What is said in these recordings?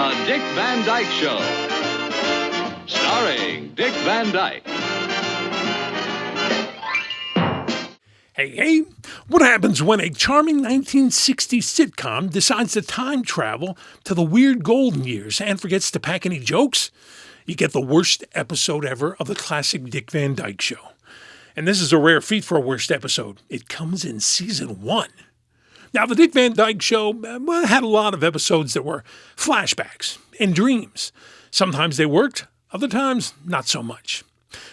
The Dick Van Dyke Show. Starring Dick Van Dyke. Hey, what happens when a charming 1960s sitcom decides to time travel to the weird golden years and forgets to pack any jokes? You get the worst episode ever of the classic Dick Van Dyke Show. And this is a rare feat for a worst episode. It comes in season 1. Now, the Dick Van Dyke Show had a lot of episodes that were flashbacks and dreams. Sometimes they worked, other times not so much.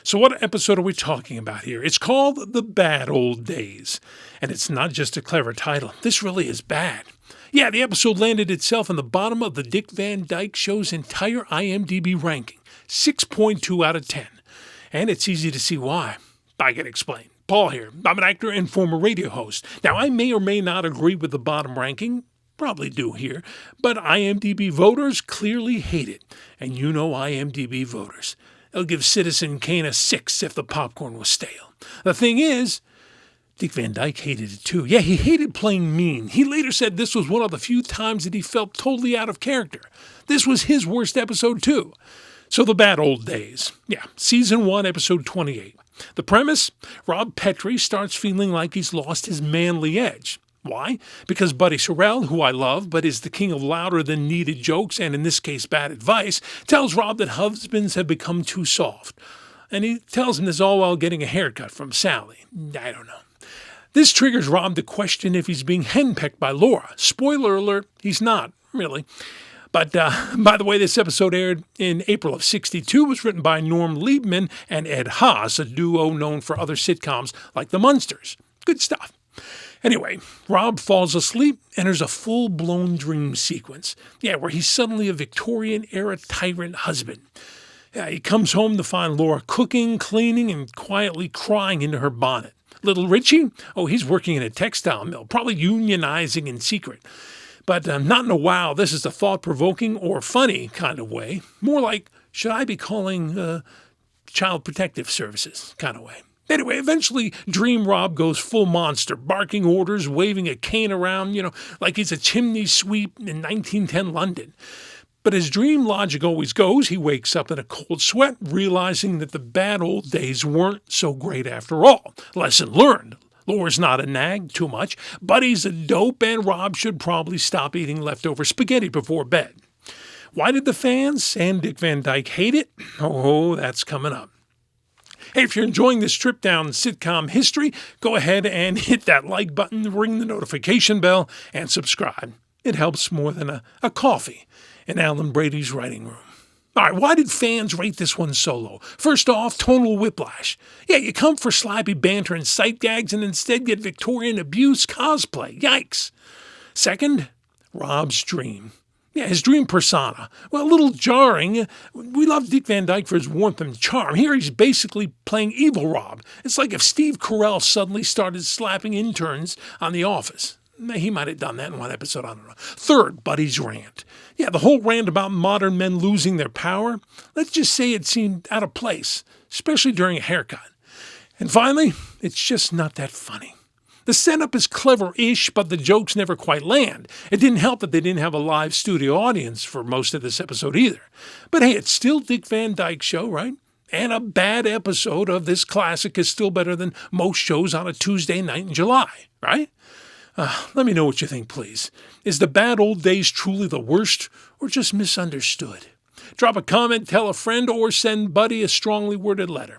So what episode are we talking about here? It's called The Bad Old Days. And it's not just a clever title. This really is bad. Yeah, the episode landed itself in the bottom of the Dick Van Dyke Show's entire IMDb ranking, 6.2 out of 10. And it's easy to see why. I can explain. Paul here. I'm an actor and former radio host. Now, I may or may not agree with the bottom ranking. Probably do here. But IMDb voters clearly hate it. And you know IMDb voters. They'll give Citizen Kane a 6 if the popcorn was stale. The thing is, Dick Van Dyke hated it too. Yeah, he hated playing mean. He later said this was one of the few times that he felt totally out of character. This was his worst episode too. So The Bad Old Days. Yeah, season 1, episode 28. The premise, Rob Petrie starts feeling like he's lost his manly edge. Why? Because Buddy Sorrell, who I love, but is the king of louder-than-needed jokes and, in this case, bad advice, tells Rob that husbands have become too soft. And he tells him this all while getting a haircut from Sally. I don't know. This triggers Rob to question if he's being henpecked by Laura. Spoiler alert, he's not, really. But, by the way, this episode aired in April of '62, was written by Norm Liebman and Ed Haas, a duo known for other sitcoms like The Munsters. Good stuff. Anyway, Rob falls asleep, enters a full-blown dream sequence. Yeah, where he's suddenly a Victorian-era tyrant husband. Yeah, he comes home to find Laura cooking, cleaning, and quietly crying into her bonnet. Little Richie? Oh, he's working in a textile mill, probably unionizing in secret. But not in a wow, this is a thought-provoking or funny kind of way. More like, should I be calling Child Protective Services kind of way. Anyway, eventually, Dream Rob goes full monster, barking orders, waving a cane around, like he's a chimney sweep in 1910 London. But as dream logic always goes, he wakes up in a cold sweat, realizing that the bad old days weren't so great after all. Lesson learned. Laura's not a nag, too much. Buddy's a dope, and Rob should probably stop eating leftover spaghetti before bed. Why did the fans and Dick Van Dyke hate it? Oh, that's coming up. Hey, if you're enjoying this trip down sitcom history, go ahead and hit that like button, ring the notification bell, and subscribe. It helps more than a coffee in Alan Brady's writing room. All right, why did fans rate this one so low? First off, tonal whiplash. Yeah, you come for sloppy banter and sight gags and instead get Victorian abuse cosplay. Yikes. Second, Rob's dream. Yeah, his dream persona. Well, a little jarring. We love Dick Van Dyke for his warmth and charm. Here he's basically playing evil Rob. It's like if Steve Carell suddenly started slapping interns on The Office. He might have done that in one episode, I don't know. Third, Buddy's rant. Yeah, the whole rant about modern men losing their power, let's just say it seemed out of place, especially during a haircut. And finally, it's just not that funny. The setup is clever-ish, but the jokes never quite land. It didn't help that they didn't have a live studio audience for most of this episode either. But hey, it's still Dick Van Dyke Show, right? And a bad episode of this classic is still better than most shows on a Tuesday night in July, right? Let me know what you think, please. Is The Bad Old Days truly the worst, or just misunderstood? Drop a comment, tell a friend, or send Buddy a strongly worded letter.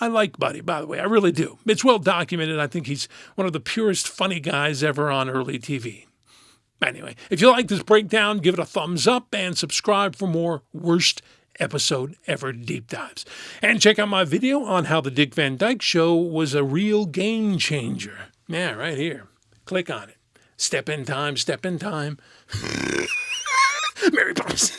I like Buddy, by the way. I really do. It's well documented. I think he's one of the purest funny guys ever on early TV. Anyway, if you like this breakdown, give it a thumbs up and subscribe for more worst episode ever deep dives. And check out my video on how the Dick Van Dyke Show was a real game changer. Yeah, right here. Click on it. Step in time, step in time. Mary Poppins.